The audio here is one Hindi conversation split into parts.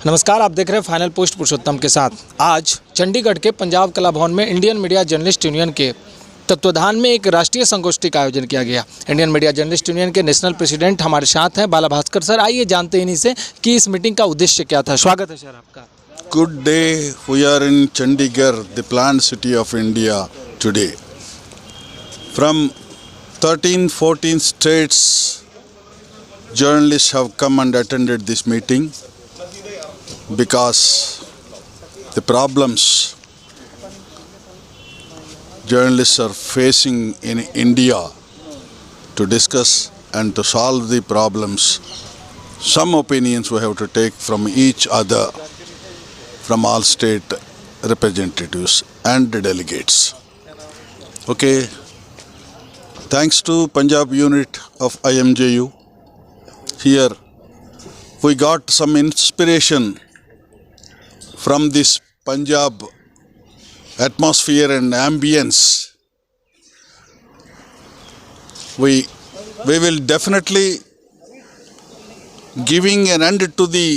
नमस्कार, आप देख रहे हैं फाइनल पोस्ट पुरुषोत्तम के साथ। आज चंडीगढ़ के पंजाब कला भवन में इंडियन मीडिया जर्नलिस्ट यूनियन के तत्वाधान में एक राष्ट्रीय संगोष्ठी का आयोजन किया गया। इंडियन मीडिया जर्नलिस्ट यूनियन के नेशनल प्रेसिडेंट हमारे साथ हैं बाला भास्कर सर। आइए जानते हैं इन्हीं से कि इस मीटिंग का उद्देश्य क्या था। स्वागत है सर आपका। Good day. We are in Chandigarh, the planned city of India today. From 13-14 states, journalists have come and attended this meeting because the problems journalists are facing in India to discuss and to solve the problems. Some opinions we have to take from each other, from all state representatives and the delegates. Okay, thanks to Punjab unit of IMJU, here we got some inspiration from this Punjab atmosphere and ambience. We will definitely giving an end to the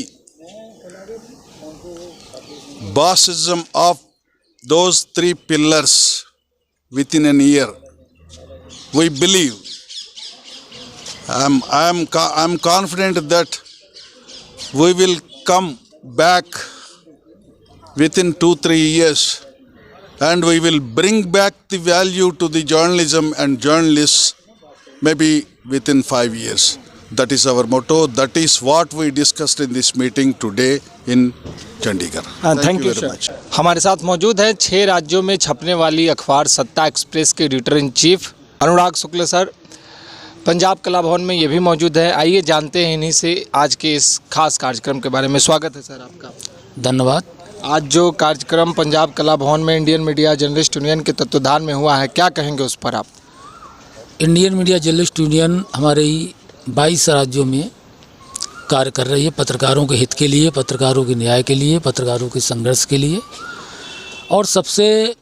bossism of those three pillars within a year. We believe, I am confident that we will come back within 2-3 years and we will bring back the value to the journalism and journalists maybe within 5 years. That is our motto. That is what we discussed in this meeting today in Chandigarh. Thank you very much. हमारे साथ मौजूद है 6 राज्यों में छपने वाली अखबार सत्ता एक्सप्रेस के editor in chief Anurag Shukla sir Punjab कला भवन में ये भी मौजूद है। आइए जानते हैं इन्हीं से आज के इस खास कार्यक्रम के बारे में। स्वागत है सर आपका। धन्यवाद। आज जो कार्यक्रम पंजाब कला भवन में इंडियन मीडिया जर्नलिस्ट यूनियन के तत्वाधान में हुआ है, क्या कहेंगे उस पर आप? इंडियन मीडिया जर्नलिस्ट यूनियन हमारे 22 राज्यों में कार्य कर रही है, पत्रकारों के हित के लिए, पत्रकारों के न्याय के लिए, पत्रकारों के संघर्ष के लिए। और सबसे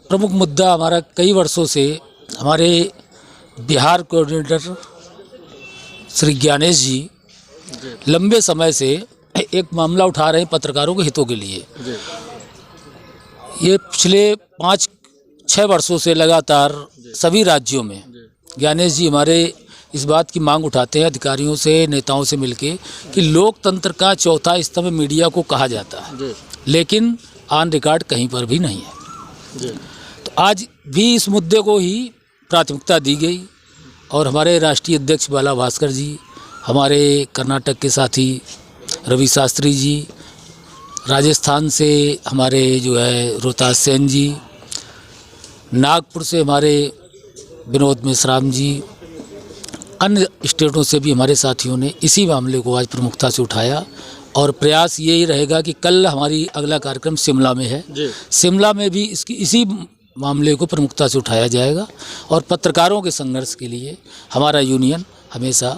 प्रमुख मुद्दा हमारा कई वर्षों से हमारे बिहार कोऑर्डिनेटर श्री ज्ञानेश जी लंबे समय से एक मामला उठा रहे हैं पत्रकारों के हितों के लिए। ये पिछले 5-6 वर्षों से लगातार सभी राज्यों में ज्ञानेश जी हमारे इस बात की मांग उठाते हैं अधिकारियों से, नेताओं से मिलके कि लोकतंत्र का चौथा स्तंभ मीडिया को कहा जाता है, लेकिन ऑन रिकॉर्ड कहीं पर भी नहीं है। तो आज भी इस मुद्दे को ही प्राथमिकता दी गई और हमारे राष्ट्रीय अध्यक्ष बाला भास्कर जी, हमारे कर्नाटक के साथी रवि शास्त्री जी, राजस्थान से हमारे जो है रोहतास सेन जी, नागपुर से हमारे विनोद मेश्राम जी, अन्य स्टेटों से भी हमारे साथियों ने इसी मामले को आज प्रमुखता से उठाया। और प्रयास यही रहेगा कि कल हमारी अगला कार्यक्रम शिमला में है, शिमला में भी इसी मामले को प्रमुखता से उठाया जाएगा और पत्रकारों के संघर्ष के लिए हमारा यूनियन हमेशा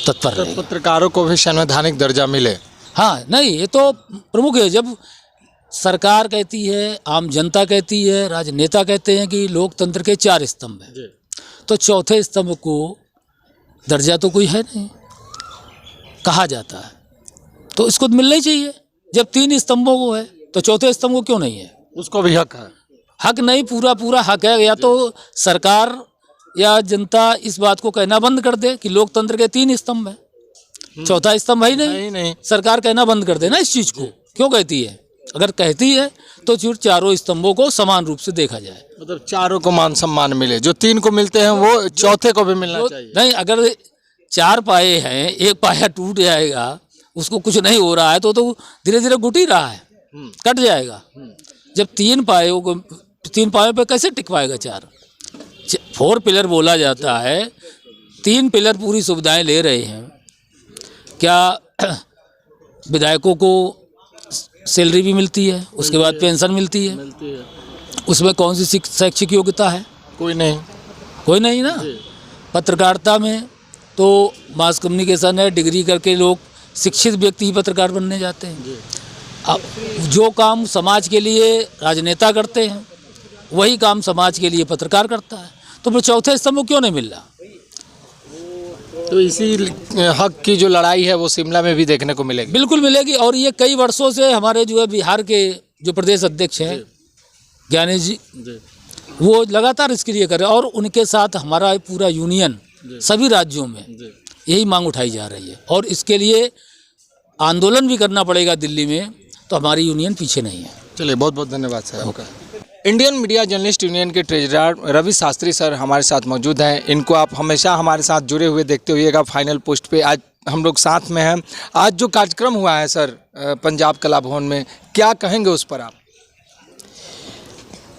तत्पर रहेगा। पत्रकारों को भी संवैधानिक दर्जा मिले। हाँ, नहीं, ये तो प्रमुख है। जब सरकार कहती है, आम जनता कहती है, राजनेता कहते हैं कि लोकतंत्र के 4 स्तंभ हैं, तो चौथे स्तंभ को दर्जा तो कोई है नहीं, कहा जाता है, तो इसको मिलना ही चाहिए। जब 3 स्तंभों को है तो चौथे स्तंभ को क्यों नहीं है? उसको भी हक है। हक नहीं, पूरा हक है। या तो सरकार या जनता इस बात को कहना बंद कर दे कि लोकतंत्र के 3 स्तंभ है, चौथा स्तंभ है ही नहीं। सरकार कहना बंद कर दे ना इस चीज़ को। क्यों कहती है? अगर कहती है तो फिर चारों स्तंभों को समान रूप से देखा जाए, मतलब चारों को मान सम्मान मिले। जो 3 को मिलते हैं वो चौथे को भी मिलना चाहिए। नहीं, अगर 4 पाए हैं, एक पाया टूट जाएगा, उसको कुछ नहीं हो रहा है तो धीरे धीरे घुट ही रहा है, कट जाएगा। जब 3 पायों पे कैसे टिक पाएगा 4 पिलर बोला जाता है। 3 पिलर पूरी सुविधाएं ले रहे हैं। क्या विधायकों को सैलरी भी मिलती है, उसके बाद पेंशन मिलती है। उसमें कौन सी शैक्षिक योग्यता है? कोई नहीं ना। पत्रकारिता में तो मास कम्युनिकेशन है, डिग्री करके लोग शिक्षित व्यक्ति ही पत्रकार बनने जाते हैं। अब जो काम समाज के लिए राजनेता करते हैं वही काम समाज के लिए पत्रकार करता है, तो फिर चौथे स्तंभ क्यों नहीं मिल रहा? तो इसी हक की जो लड़ाई है वो शिमला में भी देखने को मिलेगी। बिल्कुल मिलेगी। और ये कई वर्षों से हमारे जो है बिहार के जो प्रदेश अध्यक्ष हैं ज्ञानेश जी, वो लगातार इसके लिए कर रहे हैं और उनके साथ हमारा पूरा यूनियन सभी राज्यों में यही मांग उठाई जा रही है और इसके लिए आंदोलन भी करना पड़ेगा दिल्ली में, तो हमारी यूनियन पीछे नहीं है। चलिए, बहुत बहुत धन्यवाद सर आपका। इंडियन मीडिया जर्नलिस्ट यूनियन के ट्रेजरर रवि शास्त्री सर हमारे साथ मौजूद हैं। इनको आप हमेशा हमारे साथ जुड़े हुए देखते हुएगा फाइनल पोस्ट पे। आज हम लोग साथ में हैं। आज जो कार्यक्रम हुआ है सर पंजाब कला भवन में, क्या कहेंगे उस पर आप?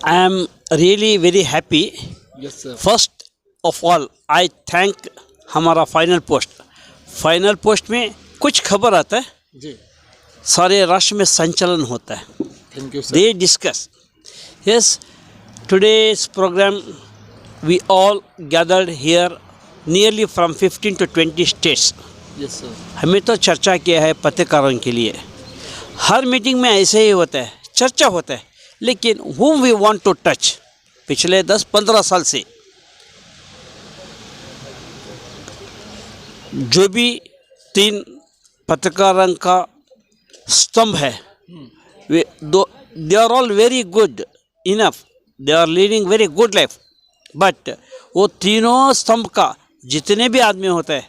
I am really very happy. Yes sir. First of all, I thank हमारा फाइनल पोस्ट में कुछ खबर आता है, जी, सारे राष्ट्र में संचालन होता है। Thank you sir. They discuss. Yes, today's program we all gathered here nearly from 15 to 20 states. Yes sir. हमें तो चर्चा किया है पत्रकारों के लिए। हर मीटिंग में ऐसे ही होता है, चर्चा होता है, लेकिन whom we want to touch पिछले 10-15 साल से जो भी 3 पत्रकारों का स्तंभ है, वे they are all very good enough, they are leading very good life, but वो तीनों स्तंभ का जितने भी आदमी होते हैं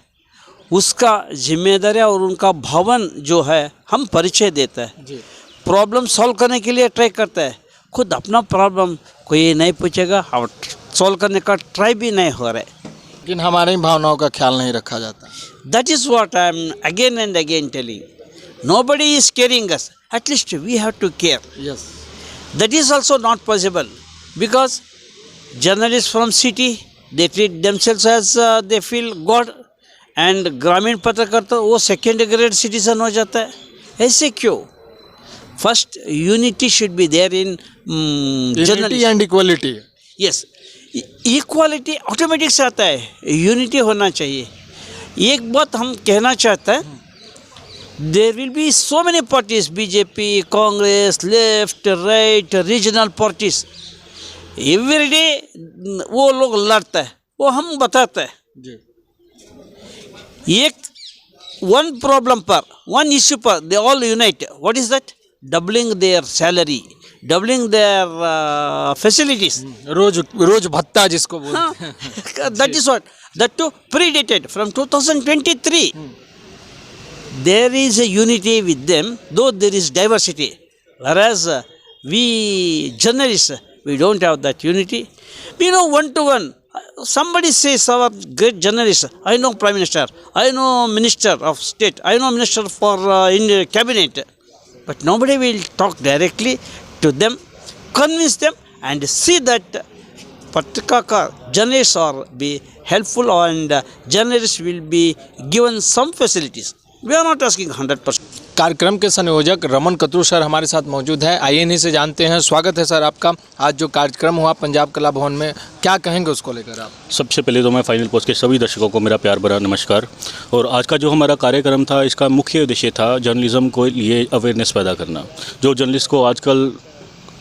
उसका जिम्मेदारी और उनका भवन जो है हम परिचय देता है, प्रॉब्लम सॉल्व करने के लिए ट्राई करता है। खुद अपना प्रॉब्लम कोई नहीं पूछेगा और सॉल्व करने का ट्राई भी नहीं हो रहा है। लेकिन हमारी भावनाओं का ख्याल नहीं रखा जाता। That is what I am again and again telling. Nobody is caring us. At least we have to care. Yes. That is also not possible because journalists from city they treat themselves as they feel God, and ग्रामीण पत्रकार तो वो सेकेंड ग्रेड सिटीजन हो जाता है। ऐसे क्यों? First unity should be there in unity journalism. And equality. Yes, equality automatic से आता है, यूनिटी होना चाहिए। एक बात हम कहना चाहते हैं, there will be so many parties, BJP, Congress, left, right, regional parties, every day वो लोग लड़ता है, वो हम बताते हैं। एक वन प्रॉब्लम पर, वन इश्यू पर they all unite. What is that? Doubling their salary, doubling their facilities, रोज भत्ता जिसको बोलते हैं। that is what, that too predated from 2023. There is a unity with them, though there is diversity, whereas we journalists, we don't have that unity. We know one to one. Somebody says our great journalist, I know Prime Minister, I know Minister of State, I know Minister for in the cabinet, but nobody will talk directly to them, convince them, and see that Patrika journalists are be helpful and journalists will be given some facilities. We are not asking 100%. कार्यक्रम के संयोजक रमन कतरू सर हमारे साथ मौजूद है। आइए इन्हीं से जानते हैं। स्वागत है सर आपका। आज जो कार्यक्रम हुआ पंजाब कला भवन में, क्या कहेंगे उसको लेकर आप? सबसे पहले तो मैं फाइनल पोस्ट के सभी दर्शकों को मेरा प्यार भरा नमस्कार। और आज का जो हमारा कार्यक्रम था, इसका मुख्य उद्देश्य था जर्नलिज्म को लिए अवेयरनेस पैदा करना। जो जर्नलिस्ट को आजकल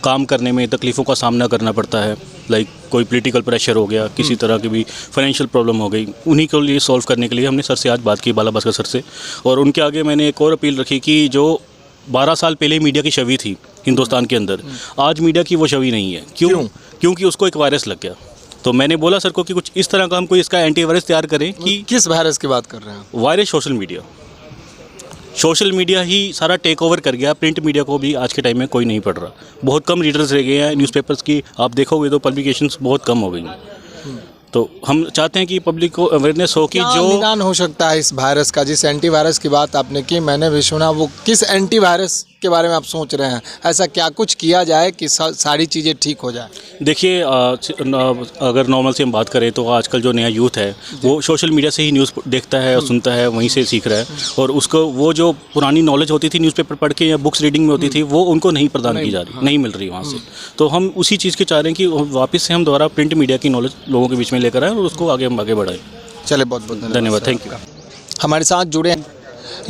काम करने में तकलीफ़ों का सामना करना पड़ता है, लाइक कोई पॉलिटिकल प्रेशर हो गया, किसी तरह की भी फाइनेंशियल प्रॉब्लम हो गई, उन्हीं के लिए सॉल्व करने के लिए हमने सर से आज बात की, बाला भास्कर सर से। और उनके आगे मैंने एक और अपील रखी कि जो 12 साल पहले मीडिया की छवि थी हिंदुस्तान के अंदर, आज मीडिया की वो छवि नहीं है। क्यों? क्योंकि उसको एक वायरस लग गया। तो मैंने बोला सर को कि कुछ इस तरह का हम कोई इसका एंटीवायरस तैयार करें कि किस वायरस की बात कर रहे हैं? वायरस सोशल मीडिया ही सारा टेक ओवर कर गया। प्रिंट मीडिया को भी आज के टाइम में कोई नहीं पढ़ रहा। बहुत कम रीडर्स रह गए हैं। न्यूज़पेपर्स की आप देखोगे तो पब्लिकेशंस बहुत कम हो गई हैं। तो हम चाहते हैं कि पब्लिक को अवेयरनेस हो कि जो निदान हो सकता है इस वायरस का। जिस एंटीवायरस की बात आपने की, मैंने भी सुना, वो किस एंटीवायरस के बारे में आप सोच रहे हैं? ऐसा क्या कुछ किया जाए कि सारी चीज़ें ठीक हो जाए? देखिए, अगर नॉर्मल से हम बात करें तो आजकल जो नया यूथ है वो सोशल मीडिया से ही न्यूज़ देखता है और सुनता है, वहीं से सीख रहा है। और उसको वो जो पुरानी नॉलेज होती थी न्यूज़पेपर पढ़ के या बुक्स रीडिंग में होती थी, वो उनको नहीं प्रदान की जा रही, नहीं मिल रही वहाँ से। तो हम उसी चीज़ के चाह रहे हैं कि वापस से हम दोबारा प्रिंट मीडिया की नॉलेज लोगों के बीच में लेकर आए और उसको आगे बढ़ाएं। चले, बहुत बहुत धन्यवाद। Thank you. हमारे साथ जुड़े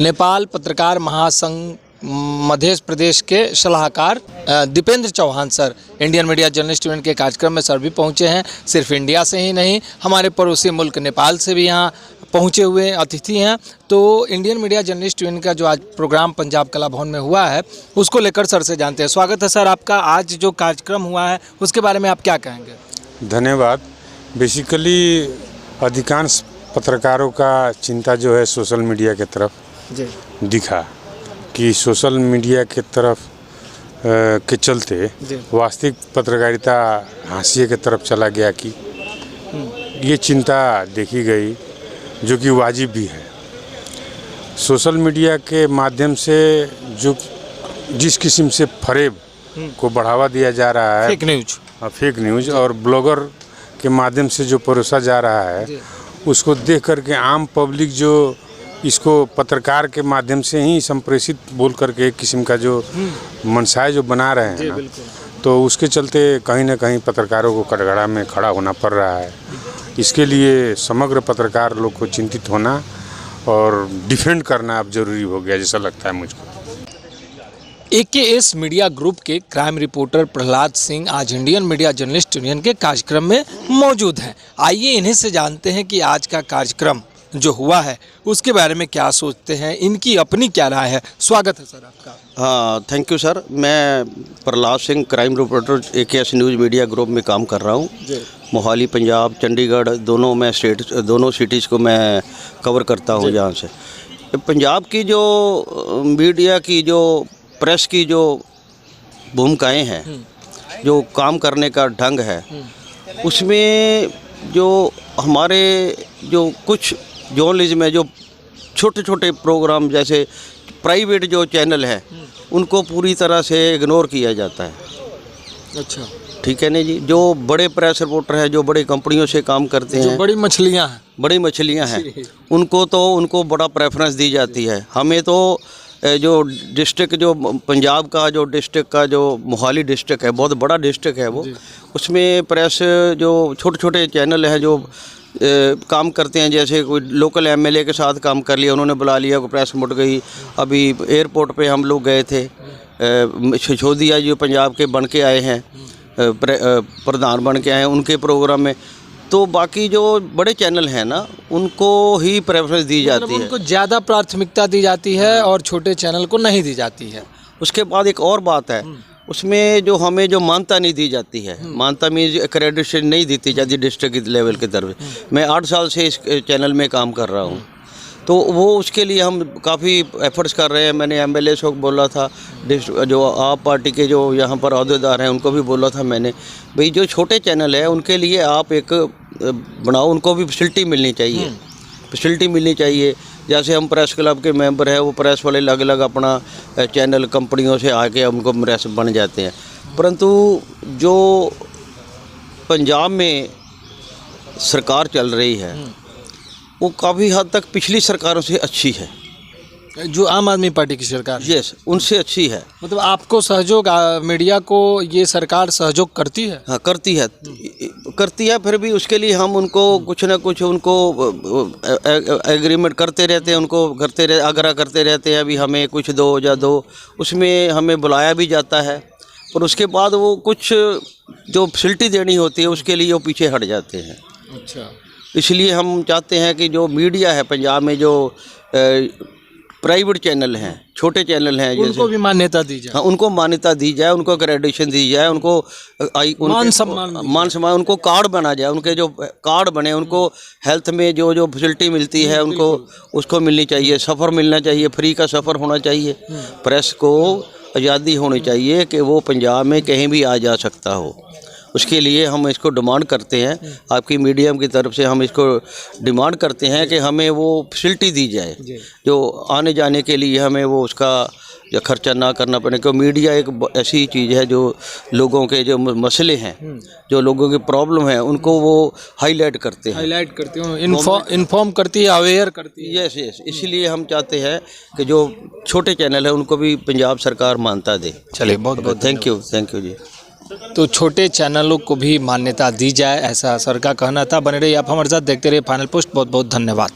नेपाल पत्रकार महासंघ मध्य प्रदेश के सलाहकार Dipendra Chauhan sir Indian media journalist union के कार्यक्रम में सर भी पहुंचे हैं। सिर्फ इंडिया से ही नहीं, हमारे पड़ोसी मुल्क नेपाल से भी यहाँ पहुँचे हुए अतिथि हैं। तो इंडियन मीडिया जर्नलिस्ट यूनियन का जो आज प्रोग्राम पंजाब कला भवन में हुआ है उसको लेकर सर से जानते हैं। स्वागत है सर आपका। आज जो कार्यक्रम हुआ है उसके बारे में आप क्या कहेंगे? धन्यवाद। बेसिकली अधिकांश पत्रकारों का चिंता जो है सोशल मीडिया की तरफ दिखा कि सोशल मीडिया की तरफ के चलते वास्तविक पत्रकारिता हाशिए की तरफ चला गया कि ये चिंता देखी गई, जो कि वाजिब भी है। सोशल मीडिया के माध्यम से जो जिस किस्म से फरेब को बढ़ावा दिया जा रहा है, फेक न्यूज़ और ब्लॉगर के माध्यम से जो परोसा जा रहा है, उसको देख करके आम पब्लिक जो इसको पत्रकार के माध्यम से ही संप्रेषित बोल करके एक किस्म का जो मनसाय जो बना रहे हैं ना, तो उसके चलते कहीं ना कहीं पत्रकारों को कटघरा में खड़ा होना पड़ रहा है। इसके लिए समग्र पत्रकार लोग को चिंतित होना और डिफेंड करना अब जरूरी हो गया, जैसा लगता है मुझको। AKS मीडिया ग्रुप के क्राइम रिपोर्टर प्रहलाद सिंह आज इंडियन मीडिया जर्नलिस्ट यूनियन के कार्यक्रम में मौजूद हैं। आइए इन्हीं से जानते हैं कि आज का कार्यक्रम जो हुआ है उसके बारे में क्या सोचते हैं, इनकी अपनी क्या राय है। स्वागत है सर आपका। हाँ, थैंक यू सर। मैं Prahlad Singh, crime reporter AKS news media group में काम कर रहा हूँ। मोहाली, पंजाब, चंडीगढ़ दोनों सिटीज़ को मैं कवर करता हूँ। यहाँ से पंजाब की जो मीडिया की जो प्रेस की जो भूमिकाएं हैं, जो काम करने का ढंग है, उसमें जो हमारे जो कुछ जर्नलिज्म में जो छोटे छोटे प्रोग्राम जैसे प्राइवेट जो चैनल है उनको पूरी तरह से इग्नोर किया जाता है। अच्छा, ठीक है ना जी। जो बड़े प्रेस रिपोर्टर हैं, जो बड़ी कंपनियों से काम करते हैं, बड़ी मछलियाँ हैं उनको बड़ा प्रेफरेंस दी जाती है। हमें तो जो डिस्ट्रिक्ट जो पंजाब का जो डिस्ट्रिक्ट का जो मोहाली डिस्ट्रिक्ट है, बहुत बड़ा डिस्ट्रिक्ट है वो, उसमें प्रेस जो छोटे छोटे चैनल हैं जो काम करते हैं, जैसे कोई लोकल MLA के साथ काम कर लिया, उन्होंने बुला लिया, कोई प्रेस मुट गई। अभी एयरपोर्ट पे हम लोग गए थे, सिसोदिया जो पंजाब के बन के आए हैं, प्रधान बन के आए हैं, उनके प्रोग्राम में। तो बाकी जो बड़े चैनल हैं ना, उनको ही प्रेफरेंस दी जाती है, उनको ज़्यादा प्राथमिकता दी जाती है और छोटे चैनल को नहीं दी जाती है। उसके बाद एक और बात है, उसमें जो हमें जो मान्यता नहीं दी जाती है, मान्यता में एक्रेडिटेशन नहीं दी जाती डिस्ट्रिक्ट लेवल की तरफ। मैं 8 साल से इस चैनल में काम कर रहा हूँ, तो वो उसके लिए हम काफ़ी एफर्ट्स कर रहे हैं। मैंने MLA को बोला था, जो आप पार्टी के जो यहाँ पर अहदेदार हैं उनको भी बोला था मैंने, भाई जो छोटे चैनल है उनके लिए आप एक बनाओ, उनको भी फैसिलिटी मिलनी चाहिए। जैसे हम प्रेस क्लब के मेंबर हैं, वो प्रेस वाले अलग अलग अपना चैनल कंपनियों से आके उनको प्रेस बन जाते हैं। परंतु जो पंजाब में सरकार चल रही है वो काफ़ी हद तक पिछली सरकारों से अच्छी है। जो आम आदमी पार्टी की सरकार, यस, उनसे अच्छी है। मतलब आपको सहयोग, मीडिया को ये सरकार सहयोग करती है? हाँ, करती है। फिर भी उसके लिए हम उनको कुछ ना कुछ उनको एग्रीमेंट करते रहते हैं, आग्रह करते रहते हैं, अभी हमें कुछ दो या दो। उसमें हमें बुलाया भी जाता है, पर उसके बाद वो कुछ जो फैसिलिटी देनी होती है उसके लिए वो पीछे हट जाते हैं। अच्छा, इसलिए हम चाहते हैं कि जो मीडिया है पंजाब में, जो प्राइवेट चैनल हैं, छोटे चैनल हैं, उनको भी मान्यता दी जाए। हाँ, उनको मान्यता दी जाए, उनको क्रेडिटेशन दी जाए, उनको मान सम्मान, उनको कार्ड बना जाए, उनके जो कार्ड बने, उनको हेल्थ में जो जो फैसिलिटी मिलती है उनको उसको मिलनी चाहिए। सफ़र मिलना चाहिए, फ्री का सफ़र होना चाहिए। प्रेस को आज़ादी होनी चाहिए कि वो पंजाब में कहीं भी आ जा सकता हो। उसके लिए हम इसको डिमांड करते हैं, आपकी मीडियम की तरफ से हम इसको डिमांड करते हैं कि हमें वो फैसिलिटी दी जाए, जो आने जाने के लिए हमें वो उसका या खर्चा ना करना पड़े। क्योंकि मीडिया एक ऐसी चीज़ है जो लोगों के जो मसले हैं, जो लोगों के प्रॉब्लम है, उनको वो हाईलाइट करते हैं, इन्फॉर्म करती है, अवेयर करती है। यस। इसलिए हम चाहते हैं कि जो छोटे चैनल है उनको भी पंजाब सरकार मान्यता दे। चलिए, बहुत बहुत थैंक यू जी। तो छोटे चैनलों को भी मान्यता दी जाए, ऐसा सर का कहना था। बने रहिए आप हमारे साथ, देखते रहिए फाइनल पोस्ट। बहुत बहुत धन्यवाद।